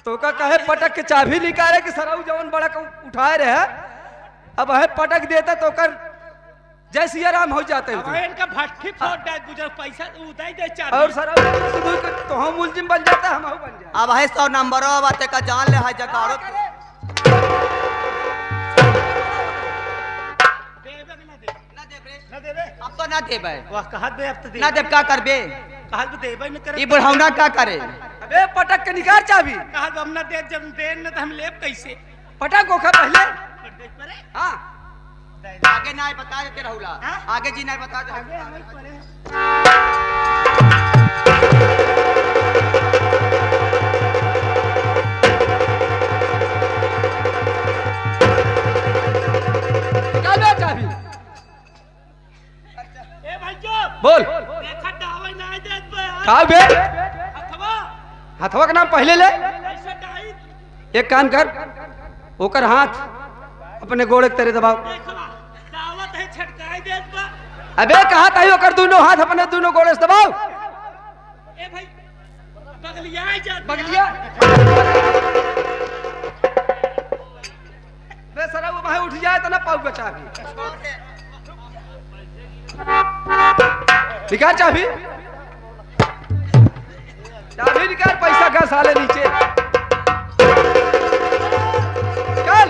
तो का कहे पटक के चाबी निकाले कि सराऊ जवन बड़ा उठाए रहे अब है पटक देता तो कर जय सिया राम हो जाते अब इनका भट्ठी फोड़ दे गुजर पैसा उदाई दे चाबी और सराऊ तो हम मुलजिम बन जाता हम बन जाए। अब है 100 नंबर बात का जान ले है जगाड़ो देबे कि ना दे ना देबे ना देबे अब तो ना देबे वाह कहा दे अब तो दे ना देब का करबे कहा तो देबे न करे ई बुढ़ौना का करे अबे पटक के निकाल चाबी कहा हम ना दे जब दे न तो हम लेब कैसे पटक को खा पहले देख परे हाँ आगे ना बता देते रहुला हाँ? आगे जी ना बता दे आगे हमें परे निकाल दे चाबी ए भाई जो बोल देखा दावे ना देत बे का बे अथवा हथवा का नाम पहले ले ऐसा डाई एक काम कर ओकर हाथ अपने गोड़े के तेरे दबाव देखला दावत है छटकाई देत बा अबे कहा था ओकर दोनों हाथ अपने दोनों गोड़े से दबाव ए भाई बगलिया आ जा बगलिया बे सराऊ भाई उठ जाए तो ना पाऊ का चाबी निकाल चाबी चाबी निकाल पैसा का साले नीचे निकाल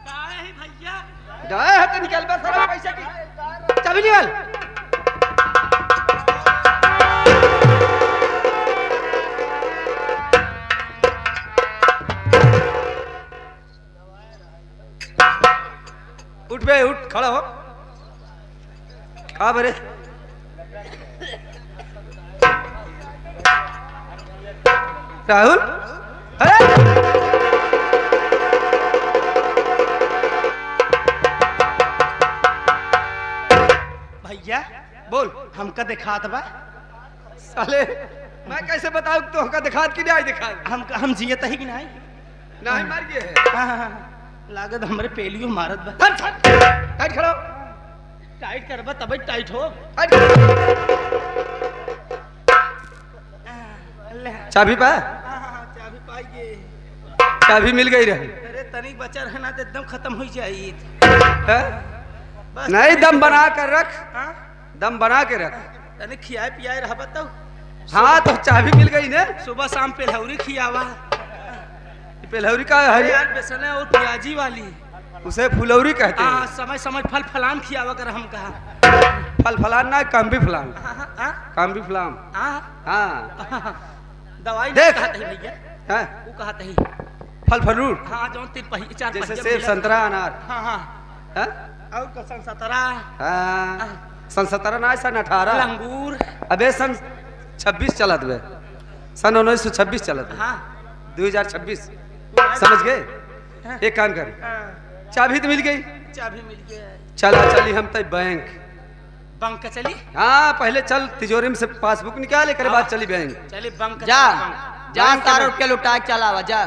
काहे है भैया जाए है तो निकाल बे सराऊ पैसा की चाबी निकाल उठ बे उठ खड़ा हो बरे राहुल अरे भैया बोल हमका दिखात बा साले मैं कैसे बताऊं तो हमका दिखा कि नहीं दिखा हम जियत ही कि नहीं नहीं मर गए है हाँ, लागत हमरे पेलियो मारत बा टाइट खड़ा हो, टाइट करबा तबे टाइट हो टाइट चाबी पा चाबी पाइए चाबी मिल गई रहे अरे तनी बचा रहना तो एकदम खत्म हो जाई हैं? बस नहीं दम बना कर रख हाँ दम बना के रख तनी खियाए पियाए रहबा तो हाँ तो चाबी मिल गई ना सुबह शाम पेलहौरी खियावा पेलहौरी का अरे है यार बेसने और प्याजी वाली उसे फुलौरी कहते हाँ हैं समय समय फल फलान खियावा कर हम कहा फल फलान ना काम भी फलान हाँ काम भी फलाम हाँ हाँ दवाई देख। कहते हैं भैया हैं? वो कहते हैं फल फरूट हाँ जो तीन पहिए चार जैसे पहिए सेब मिला- संतरा अनार हाँ हाँ हैं? और कसन सतरा हाँ सन 17 ना सन 18 अंगूर अबे सन 26 चलत बे सन 1926 चलत बे हाँ 2026 समझ गए एक काम कर हाँ, चाबी तो मिल गई चाबी मिल गया चला चली हम तय बैंक बंक का चली हाँ पहले चल तिजोरी में से पासबुक निकाल एक बाद चली बैंक चली बंक का जा बंक। जा 4 रुपया लुटा के चलावा जा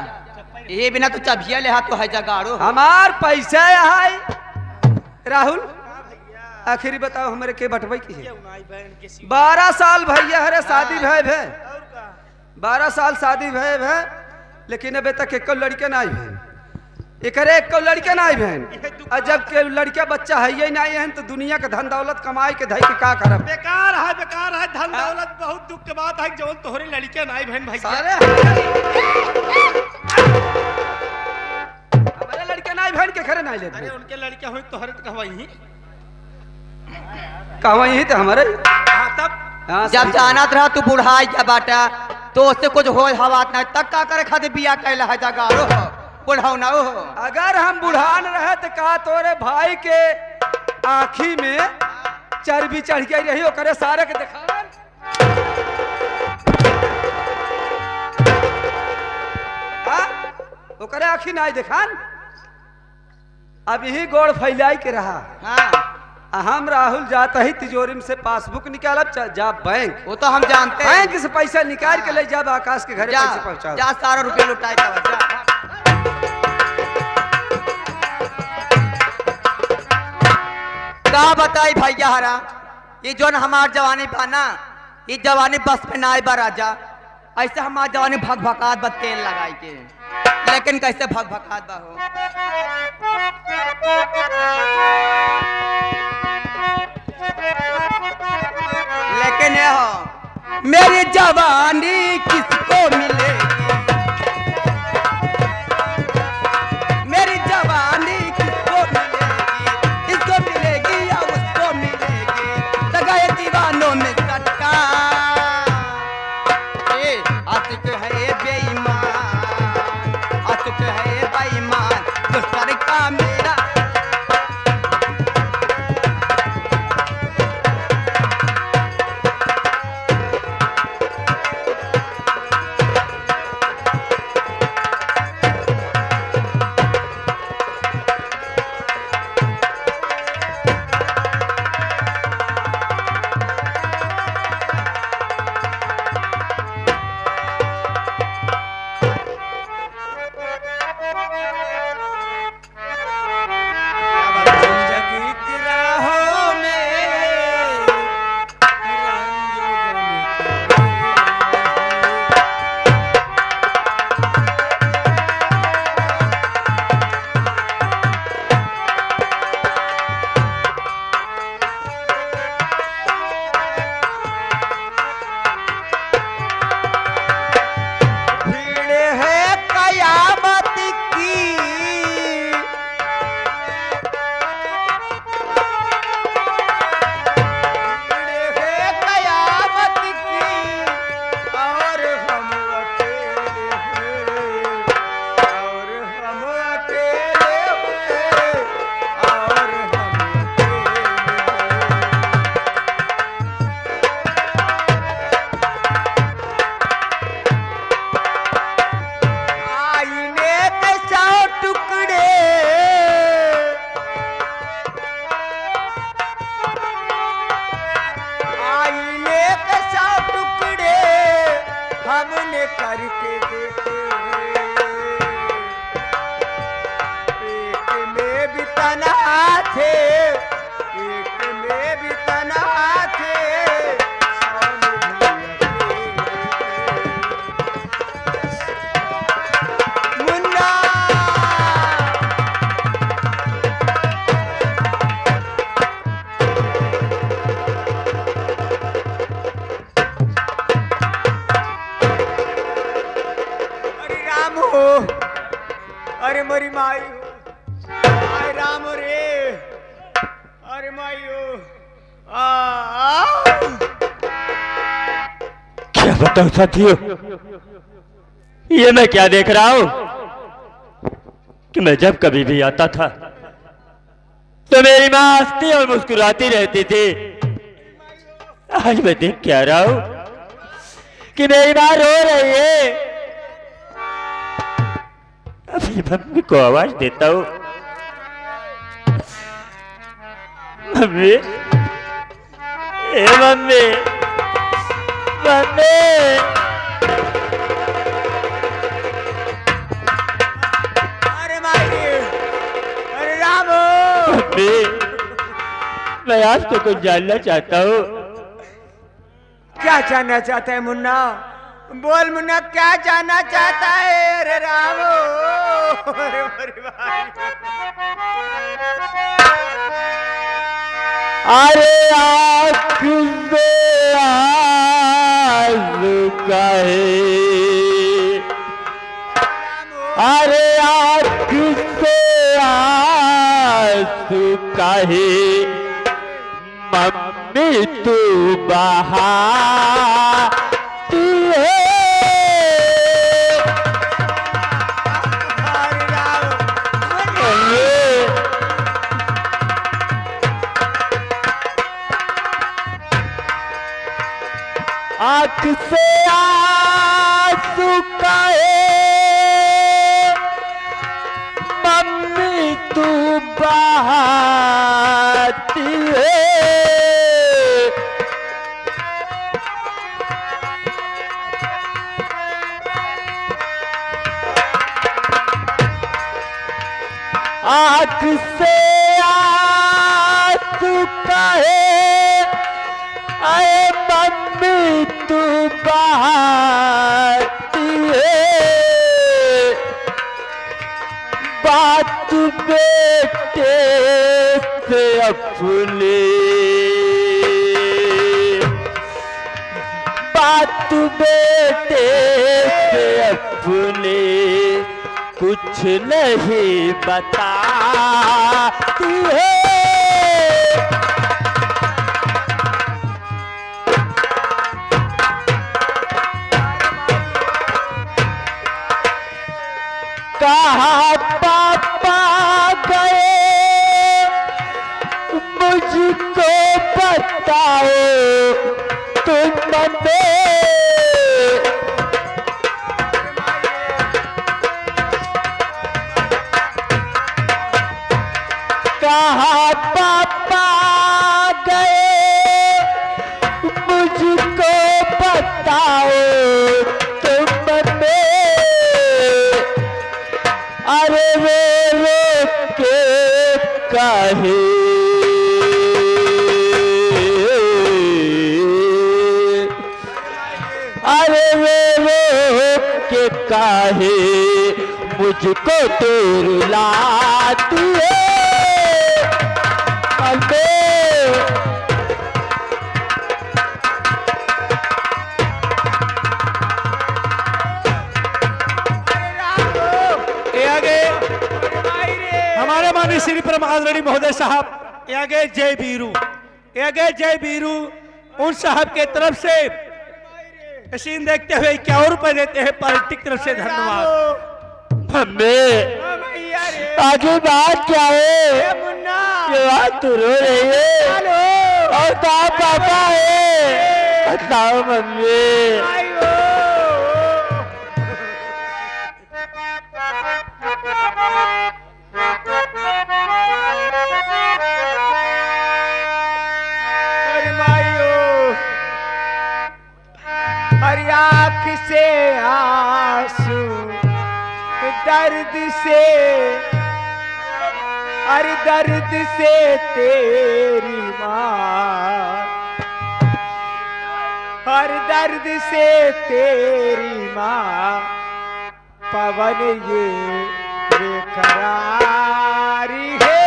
ये बिना तो चाबिया ले हाथ तो है जगाड़ो हमार पैसा है राहुल हाँ भैया आखिरी बताओ हमारे के बटवाई की है ये उनाई बहन के सिवा 12 साल भैया हरे शादी भय भय और का 12 साल शादी भय भय लेकिन अबे तक एको लड़के ना आई बहन एकरे एको लड़के ना आई बहन और जब के लड़का बच्चा है ही नहीं है तो दुनिया का धन दौलत कमाई के धई के का करब बेकार है धन दौलत बहुत दुख के बात है जो तोहरे लड़के नाई बहन भैया सारे हमारे लड़के ना आई बहन के खरे ना ले अरे उनके लड़के हुई तोहरे तो कहवाई कहवा यही तो हमारे हाँ तब हाँ, जब सही जानत रहा तू बुढ़ाई जा बाटा तो उससे कुछ हो हवात नहीं तक का करे खातिर बिया कैला है जगाड़ो हो बुढ़ौना हो अगर हम बुढ़ान रहे तो का तोरे भाई के आँखी में चर्बी चढ़ गई रही ओकरे सारे के दिखान हाँ? ओकरे आँखी नहीं दिखान अब यही गोड़ फैलाई के रहा हाँ हम राहुल जाता ही तिजोरी में से पासबुक निकालब जा बैंक वो तो हम जानते हैं बैंक से पैसा निकाल के ले जब आकाश के घरे जा पैसे पहुंचाओ जा 4 रुपया लुटाए जा का बताई भैया हरा ये जोन हमार जवानी बा ना ये जवानी बस में ना बा राजा ऐसे हमार जवानी भग भकात बा तेल लगाई के, लेकिन कैसे भग भकात बा हो। लेकिन ये हो मेरी जवानी किसको मिलेगी, मेरी जवानी किसको मिलेगी, इसको मिलेगी या उसको मिलेगी, लगाए दीवानों में सटका। आशिक है बेईमान, आशिक है बेईमान, तो सर का मेरा हमने करके देखे एक में भी तन्हा थे, एक में भी तन्हा थे, मुन्ना अरे मरी माई हो, आय राम रे, अरे माई हो, क्या बताऊं साथियों, ये मैं क्या देख रहा हूं कि मैं जब कभी भी आता था तो मेरी माँ हंसती और मुस्कुराती रहती थी। आज मैं देख क्या रहा हूं कि मेरी माँ रो रही है। अपनी मम्मी को आवाज देता हूँ, मम्मी, ए मम्मी, मम्मी। अरे माई, अरे रामो, मम्मी, मैं आपसे कुछ जानना चाहता हूँ। क्या जानना चाहता है मुन्ना? बोल मुन्ना, क्या जानना चाहता है? अरे रामो, अरे मेरी भाई, अरे आँख से आंसू काहे, अरे आँख से आंसू काहे, मम्मी तू बहाती है। आँख से आंसू काहे, मम्मी तू बहाती है। आँख से आंसू काहे, आए मम्मी बात है, बात बेटे से अपने, बात बेटे से अपने कुछ नहीं बताती है। कहाँ पापा गए मुझको बताओ तुमने, कहाँ पापा गए मुझको बताओ तुमने, अरे रो के काहे, अरे रो के काहे मुझको तो रुलाती है। हमारे माननीय श्री परमादरणीय महोदय साहब ये आगे जय बीरू, ये आगे जय बीरू उन साहब के तरफ से सीन देखते हुए 51 रुपए देते हैं पार्टी की तरफ से। धन्यवाद। मम्मी आगे बात क्या है? मुन्ना ये बात तो रो रही है और कहाँ पापा है? बताओ मम्मी। आँख से आंसू दर्द से, अरे दर्द से तेरी माँ, हर दर्द से तेरी माँ, पवन ये बेकरारी है।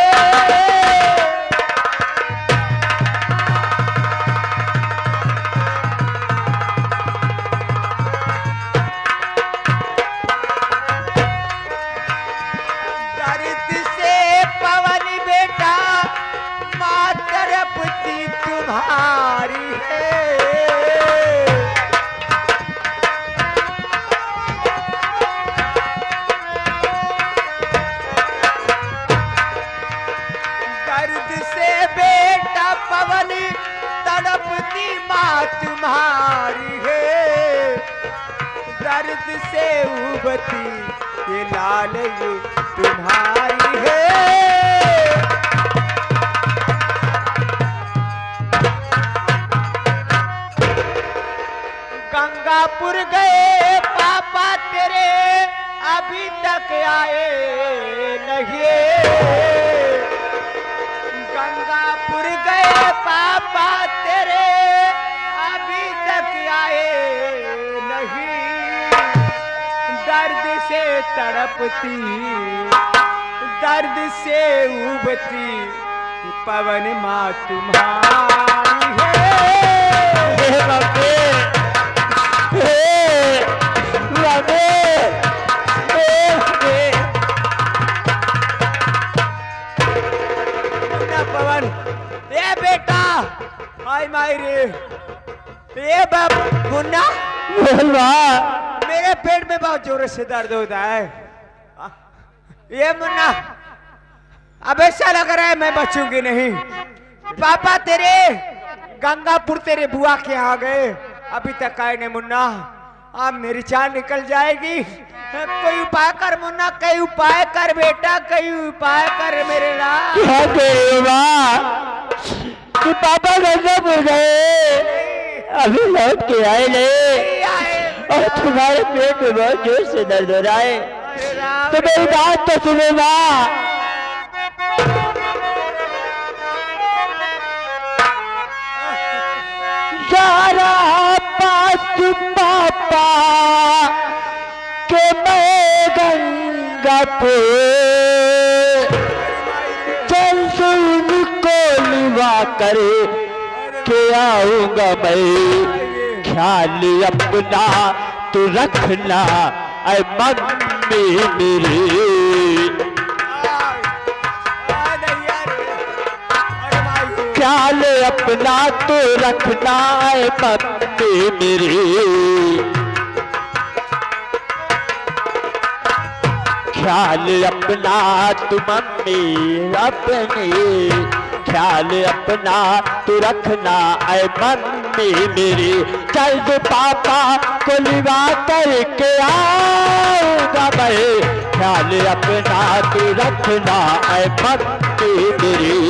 तुम्हारी है दर्द से बेटा पवन तड़पती माँ तुम्हारी है, दर्द से उबती ये लाल ये तुम्हारी है। गंगापुर गए पापा तेरे अभी तक आए नहीं, गंगापुर गए पापा तेरे अभी तक आए नहीं, दर्द से तड़पती दर्द से उबती पवन माँ तुम्हारी है। पवन ये बेटा हाय मायरे ये बाप मुन्ना मेरे पेट में बहुत जोर से दर्द होता है। ये मुन्ना अब ऐसा लग रहा है मैं बचूंगी नहीं। पापा तेरे गंगापुर तेरे बुआ के यहाँ गए अभी तक आए नहीं मुन्ना, अब मेरी जान निकल जाएगी। कोई उपाय कर मुन्ना, कई उपाय कर बेटा, कई उपाय कर मेरे लाल। कि पापा गंगापुर गए अभी लौट के आए नहीं और तुम्हारे पेट में बहुत जोर से दर्द हो रहा है, तो मेरी बात तो सुनो माँ। सारा पास पापा के मैं गंगा पे चल सुन को लिवा करे के आऊंगा मैं। ख्याल अपना तू रखना ऐ मम्मी मेरी। ख्याल अपना तो रखना है मम्मी मेरी। ख्याल अपना तू मम्मी अपनी। ख्याल अपना तू रखना है मम्मी मेरी। चल दो पापा को लिवा करके आऊंगा मैं। ख्याल अपना तू रखना है मम्मी मेरी।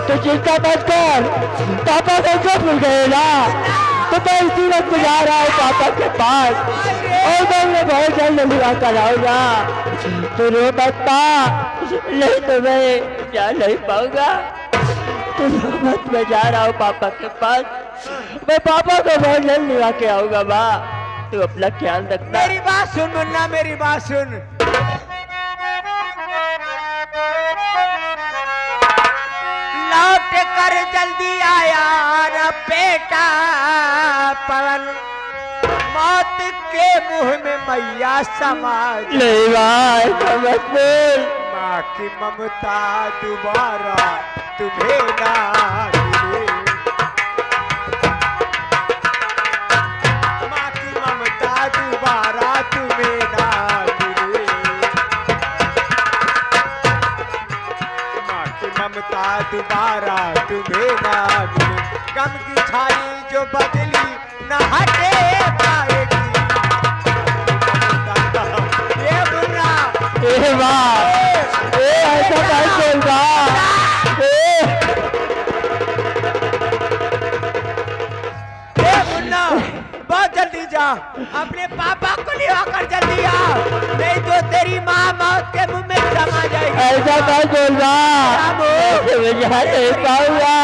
तो चिंता मत कर, पापा कैसे भूल गए ना। तो मैं इसी वक्त जा रहा हूँ पापा के पास और मैं उन्हें बहुत जल्द विवाह कराऊंगा। तो रो मत पा, नहीं तो मैं जा नहीं पाऊंगा। तो रो मत, मैं जा रहा हूँ पापा के पास। मैं पापा को बहुत जल्द विवाह के आऊंगा। माँ तू अपना ख्याल रखना। मेरी बात सुन मुन्ना, मेरी बात सुन। लौट कर जल्दी आया न बेटा पवन। मौत के मुंह में मैया समाज। नहीं भाई समझ। माँ की ममता दोबारा तुम्हें ना मिले। माँ की ममता दोबारा तुम्हें ना मिले। माँ की ममता दोबारा तुम्हें ना मिले। गम की छाई जो बदली न हटे पाएगी। ये बुरा ए माँ, ए ऐसा नहीं बोल रहा। मुन्ना बहुत जल्दी जा, अपने पापा को ले आकर जल्दी आ, नहीं तो तेरी माँ मौत के मुंह में समा जाएगी। ऐसा नहीं बोल रहा, मैं जा नहीं पाऊंगा।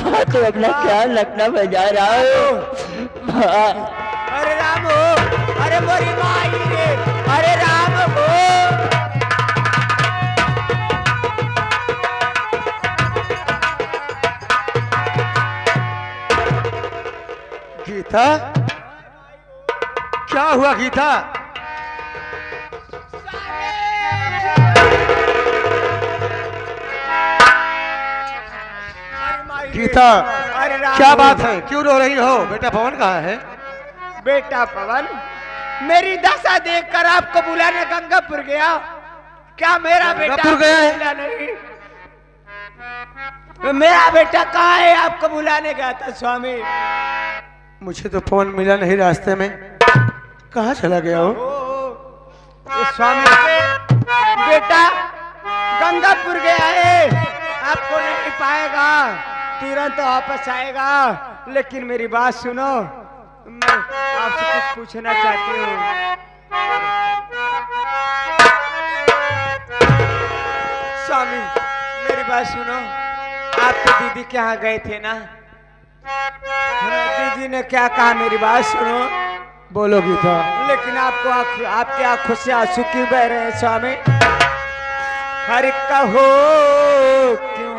माँ तो अपना ख्याल रखना, मैं जा रहा हूँ। अरे राम हो, अरे मोरी माँ आई रे, अरे राम हो। गीता, क्या हुआ गीता? गीता, अरे राम क्या हो। बात है, क्यों रो रही हो? बेटा पवन कहाँ है? बेटा पवन, मेरी दशा देखकर आपको बुलाने गंगापुर गया। क्या मेरा बेटा गंगापुर गया है? बुला नहीं? मेरा बेटा कहाँ है? आपको बुलाने गया था स्वामी। मुझे तो फोन मिला नहीं रास्ते में, कहाँ चला गया हो? ये स्वामी बेटा गंगापुर गया है, आपको नहीं पाएगा, तुरंत वापस आएगा। लेकिन मेरी बात सुनो, मैं आपसे कुछ पूछना चाहती हूँ। स्वामी मेरी बात सुनो, आपकी दीदी के यहाँ गए थे ना? दीदी ने क्या कहा, मेरी बात सुनो। बोलो गीता। लेकिन आपको आपके आंखों से आंसू क्यों बह रहे हैं स्वामी? हर कहो क्यों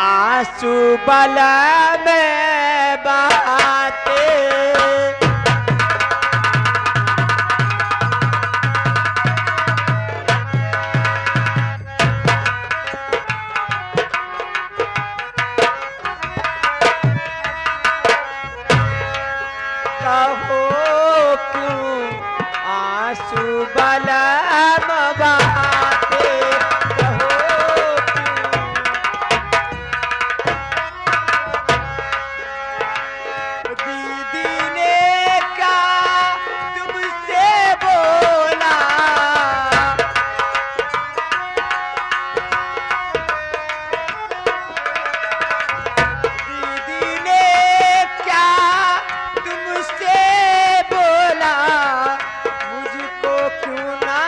आंसू बला में बहाते। कहो क्यों आंसू बला में बहाते। कहो क्यों दीदी ने क्या तुमसे बोला? दीदी ने क्या तुमसे बोला? मुझको क्यों ना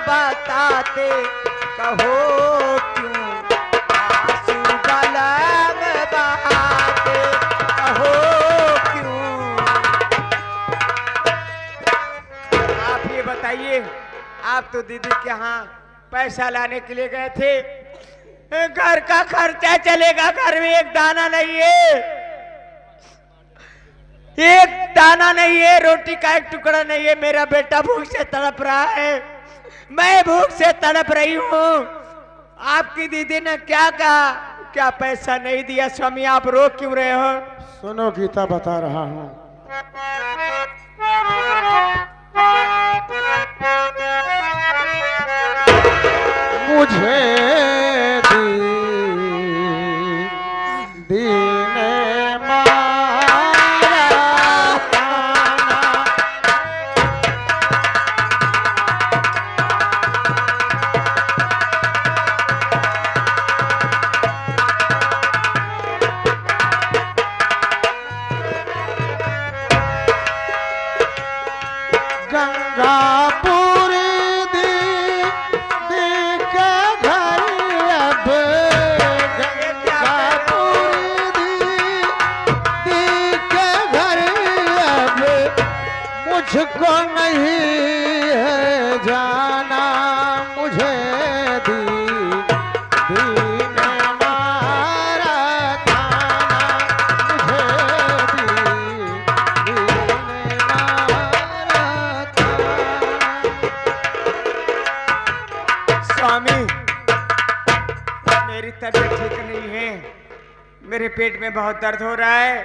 बताते? कहो क्यों दीदी के यहाँ पैसा लाने के लिए गए थे। घर का खर्चा चलेगा, घर में एक दाना नहीं है, एक दाना नहीं है, रोटी का एक टुकड़ा नहीं है। मेरा बेटा भूख से तड़प रहा है, मैं भूख से तड़प रही हूँ। आपकी दीदी ने क्या कहा, क्या पैसा नहीं दिया? स्वामी आप रो क्यों रहे हो? सुनो गीता, बता रहा हूं। मुझे दीन मारा गंगापुर दी के घर अब, गंगापुर दी के घर अब मुझको नहीं है जाना। मुझे दीन मारा थाना, मुझे दीन मारा थाना। स्वामी मेरी तबीयत ठीक नहीं है, मेरे पेट में बहुत दर्द हो रहा है।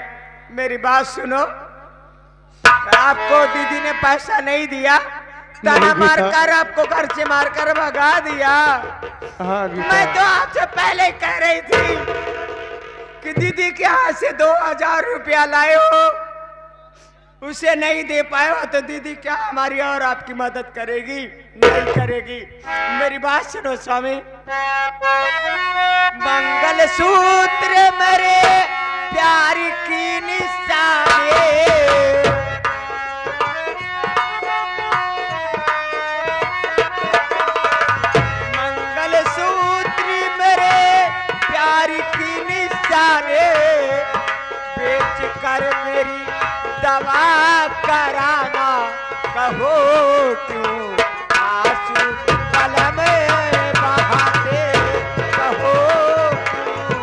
मेरी बात सुनो, आपको दीदी ने पैसा नहीं दिया, ताना नहीं गीता। मारकर आपको घर से मारकर भगा दिया। हाँ गीता, मैं तो आपसे पहले ही कह रही थी कि दीदी के हाथ से 2000 रुपया लाए हो, उसे नहीं दे पाए हो तो दीदी क्या हमारी और आपकी मदद करेगी? नहीं करेगी। मेरी बात सुनो स्वामी, मंगल सूत्र मेरे प्यार की निशानी, मंगल सूत्र मेरे प्यार की निशानी, बेच कर मेरी दवा कराना, कहो क्यों आंसू कलम बहाते, कहो क्यों।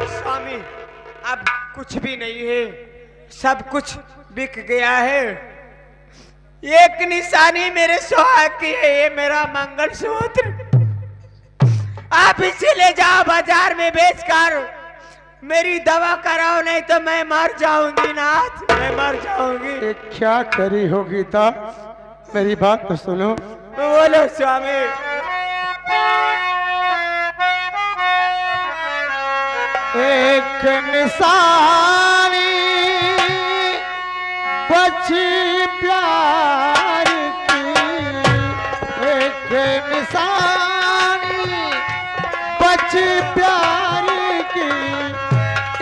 स्वामी अब कुछ भी नहीं है, सब कुछ बिक गया है। एक निशानी मेरे सुहाग की है, ये मेरा मंगलसूत्र। आप इसे ले जाओ बाजार में बेचकर मेरी दवा कराओ, नहीं तो मैं मर जाऊंगी नाथ, मैं मर जाऊंगी। ये क्या करी हो गीता? मेरी बात तो सुनो। बोलो स्वामी। एक निशानी बची प्यार की, एक निशानी बची प्यार की,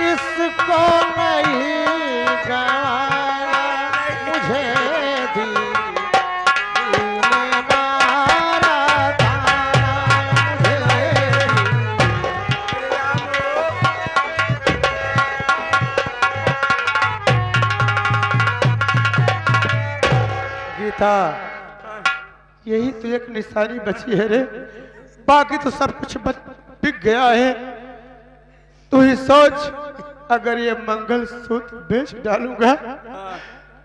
इसको नहीं गाना। मुझे दीन मारा थाना, मुझे गीता, यही तो एक निशानी बची है रे, बाकी तो सब कुछ बिक गया है। तू ही सोच, अगर ये मंगलसूत्र बेच डालूंगा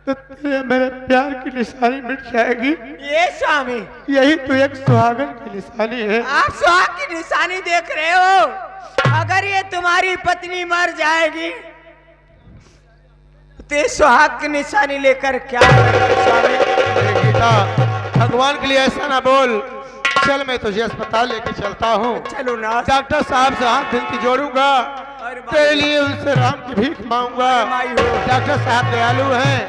तो तेरे मेरे प्यार की निशानी मिट जाएगी। ये स्वामी, यही तो एक सुहागन की निशानी है। आप सुहाग की निशानी देख रहे हो, अगर ये तुम्हारी पत्नी मर जाएगी तो ये सुहाग की निशानी लेकर क्या करोगे स्वामी? अरे गीता, भगवान के लिए ऐसा ना बोल। चल मैं तुझे अस्पताल लेके चलता हूँ, चलो ना। डॉक्टर साहब से हाथ विनती जोड़ूंगा, अरे माई तेरे लिए उनसे राम की भीख मांगूंगा। अरे माई हो। डॉक्टर साहब दयालु हैं,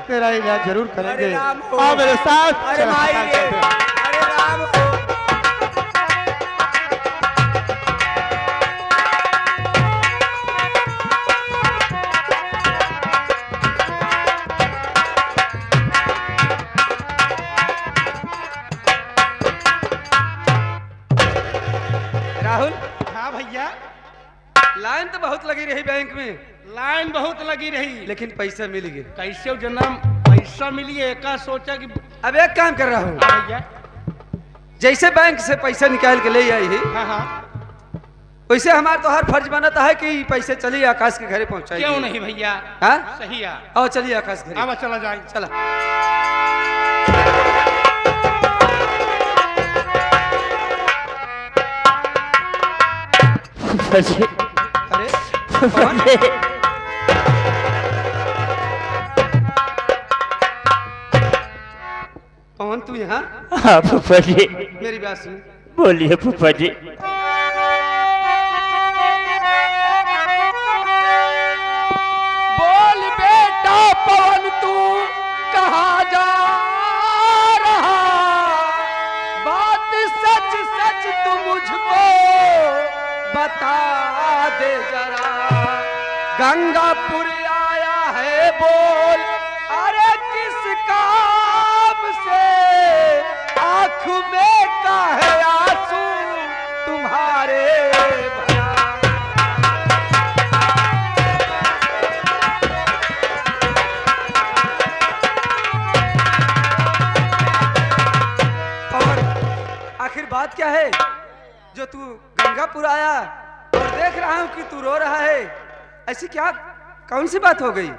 तेरा इलाज जरूर करेंगे। अरे राम हो। आओ मेरे साथ, अरे चल माई अस्पताल रे, चलते हैं। अरे राम हो। राहुल, हाँ भैया, लाइन तो बहुत लगी रही बैंक में, लाइन बहुत लगी रही, लेकिन पैसा मिल गए। कैसे जन्म पैसा मिली, एका सोचा कि अब एक काम कर रहा हूँ, भैया। जैसे बैंक से पैसा निकाल के ले आई है, हाँ हाँ, वैसे हमारा तो हर फर्ज बनता है कि पैसे चलिए आकाश के घरे पहुंचाइए। क्यों नहीं भैया, हाँ? सही है। आओ चलिए आकाश घरे। अब चला जाए। चला। फुफाजी, अरे कौन? कौन तू यहाँ? हाँ फुफाजी, मेरी बात सुन। बोलिए फुफाजी। बोल बेटा पवन तू कहाँ जा रहा, बात सच सच तू मुझको बता दे जरा। गंगापुर आया है बोल, अरे किस काम से, आँख में काहे आंसू तुम्हारे भरा। आखिर बात क्या है जो तू गंगापुर आया और देख रहा हूँ कि तू रो रहा है, ऐसी क्या कौन सी बात हो गई?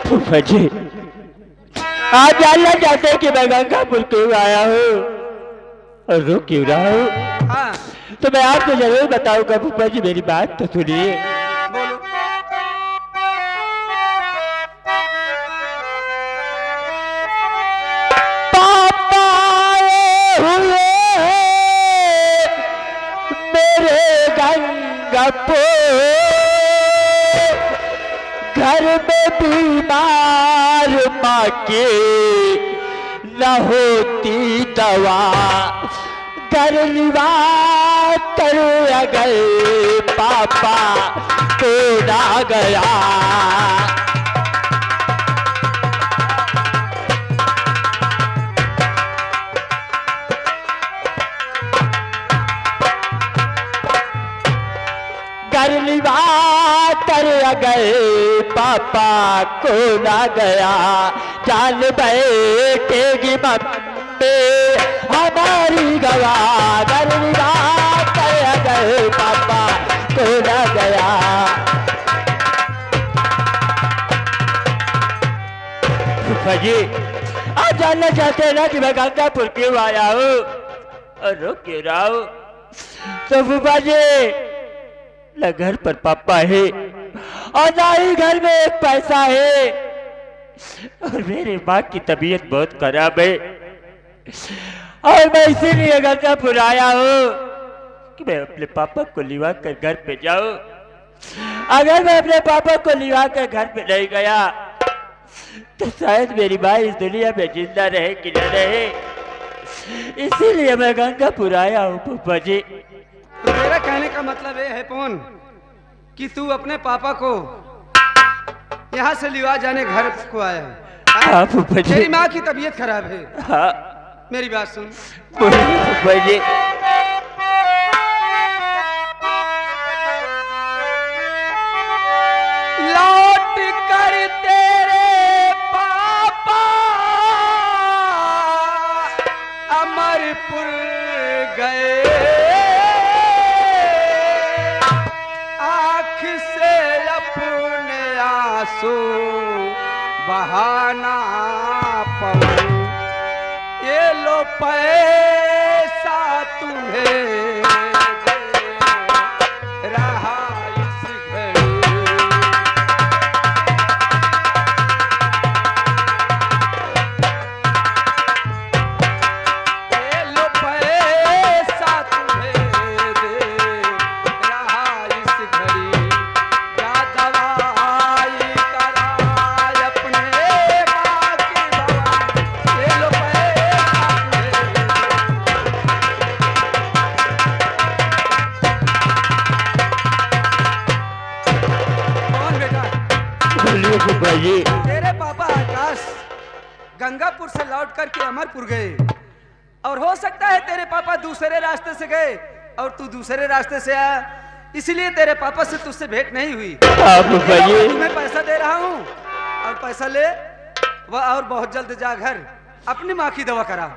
फुफाजी, आप जानना चाहते हैं कि मैं गंगापुर क्यों आया हूँ और रो क्यों रहा हूँ? हाँ तो मैं आपको जरूर बताऊंगा फुफाजी, मेरी बात तो सुनिए। बोलो। पापा आए हुए मेरे गंगापुर, घर में बीमार माँ के न होती दवा, घर निवा कर अगर पापा तो ना गया। करलिवा कर गए पापा को ना गया, जान बैठेगी मम्मी हमारी गवा। करलिवा कर गए पापा को ना गया। फुफाजी, आप जानना चाहते हैं ना कि मैं गंगापुर क्यों आया हूँ और रो क्यों रहा हूँ? तो फुफाजी, न घर पर पापा है और ना ही घर में एक पैसा है, और मेरी माँ की तबीयत बहुत खराब है, और मैं इसीलिए गंगापुर आया हूँ कि मैं अपने पापा को लिवा कर घर पे जाऊं। अगर मैं अपने पापा को लिवा कर घर पे नहीं गया तो शायद मेरी माँ इस दुनिया में जिंदा रहे कि न रहे, इसीलिए मैं गंगापुर आया हूँ फूफा जी। तो मेरा कहने का मतलब ये है पवन कि तू अपने पापा को यहाँ से लिवा जाने घर को आया है। हाँ फूफा जी। तेरी माँ की तबीयत खराब है। हाँ मेरी बात सुन। बोलिए फूफा जी। लौट कर तेरे पापा अमरपुर गए, आँख से अपने आंसू बहाना पवन, ये लो पैसा तुम्हें दे रहा इस घड़ी। ये लो पैसा तुम्हें दे रहा इस घड़ी, क्या दवाई कराए अपने माँ के भवन, ये लो पैसा तुम्हें। कौन बेटा? बोलिए फूफा जी। तेरे पापा आकाश गंगापुर से लौट करके अमरपुर गए, और हो सकता है तेरे पापा दूसरे रास्ते से गए और तू दूसरे रास्ते से आया, इसलिए तेरे पापा से तुझसे भेंट नहीं हुई। हाँ फूफा जी। तुम्हें पैसा दे रहा हूँ और पैसा ले वह, और बहुत जल्द जा घर अपनी माँ की दवा करा।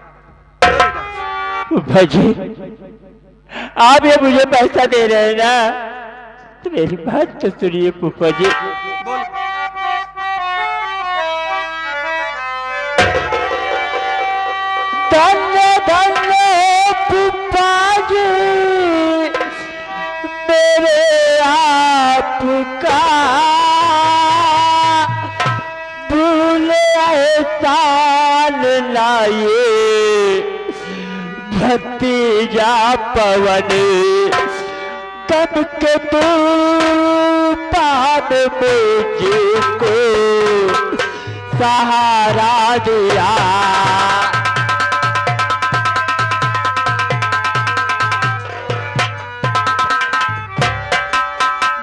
फूफा जी आप ये मुझे पैसा दे रहे हैं ना, तो मेरी बात तो सुनिए फूफा जी। बोल। धन्य धन्य फूफा जी मेरे आपका भूल एहसान लाए भतीजा पवन कब के तूफान मुझको सहारा दिया।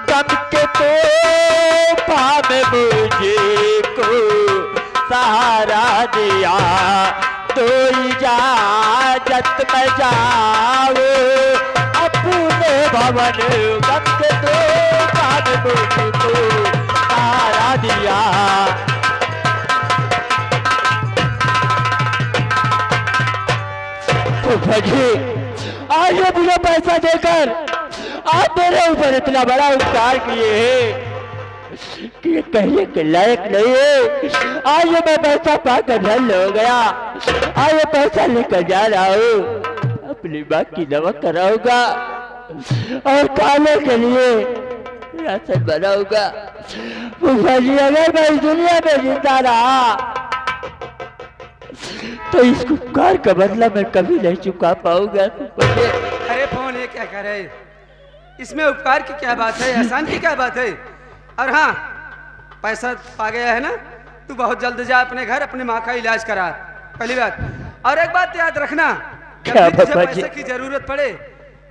कब के तूफान मुझको सहारा दिया, तो इजाजत में जाओ अपने भवन। कब के तूफान मुझको सहारा दिया। फूफा जी आज ये मुझे पैसा देकर आप मेरे ऊपर इतना बड़ा उपकार किए हैं कि ये कहने के लायक नहीं है। आज ये मैं पैसा पाकर धन हो गया, आज ये पैसा लेकर जा रहा हूँ अपनी माँ की दवा कराऊंगा और खाने के लिए राशन बनाऊंगा। फूफा जी अगर मैं इस दुनिया में जिंदा रहा तो इस उपकार का बदला मैं कभी नहीं चुका पाऊंगा। अरे फोन ये क्या कर रहे, इसमें उपकार की क्या बात है, एहसान की क्या बात है। और हाँ पैसा पा गया है ना, तू बहुत जल्द जा अपने घर अपनी माँ का इलाज करा, पहली बात। और एक बात याद रखना, जब क्या भी तुझे बाबा जी? पैसे की जरूरत पड़े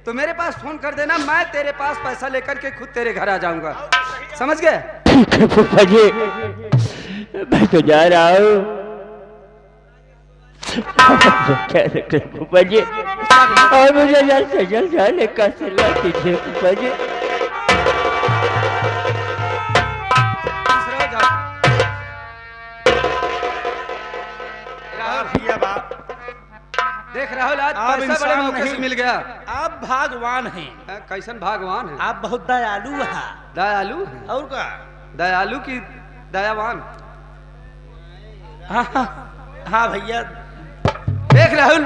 तो मेरे पास फोन कर देना, मैं तेरे पास पैसा लेकर के खुद तेरे घर आ जाऊंगा, समझ गए? ठीक है फूफा जी मैं तो जा रहा हूँ। क्या रख रहे फूफा जी, और मुझे जल्द से जल्द जाने का सलाह कीजिए फूफा जी। देख राहुल आज आप पैसा बड़े इंसान मौके से नहीं। मिल गया। आप भागवान हैं, कैसन भगवान है, आप बहुत दयालु हैं। दयालु है। और का दयालु की दयावान। हाँ हाँ हाँ भैया, देख राहुल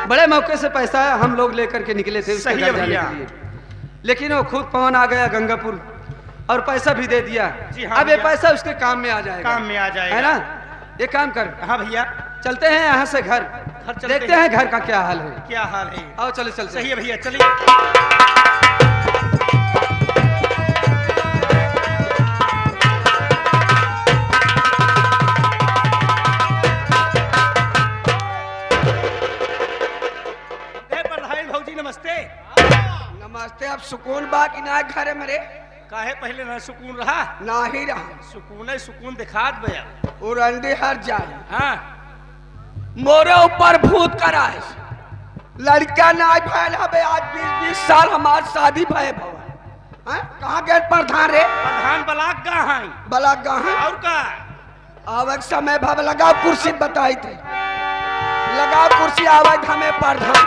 बड़े मौके से पैसा हम लोग लेकर के निकले थे उसके सही घर है जाने भैया। के लिए, लेकिन वो खुद पवन आ गया गंगापुर और पैसा भी दे दिया। जी हाँ अब ये भैया। पैसा उसके काम में आ जाएगा, काम में आ जाएगा। है ना? ये काम कर, हाँ भैया चलते हैं यहाँ से घर, चलते देखते हैं। हैं घर का क्या हाल है। क्या हाल है? आओ चलो चलते सही हैं। है भैया, चलिए। प्रधान भौजी नमस्ते। नमस्ते। अब सुकून बा कि ना घर मेरे? काहे पहले ना सुकून रहा? ना ही रहा। सुकून है, सुकून दिखात भैया। और अंडे हर जाए हाँ मोरे ऊपर भूत कराए। लड़का ना भैल हबे, आज 20-20 साल हमार शादी भय भवन। हैं? कहाँ गए प्रधान रे? प्रधान बलाक का है बला कहाँ? और का आवक समय भव लगाओ कुर्सी बताई थे, लगाओ कुर्सी आवक हमें प्रधान।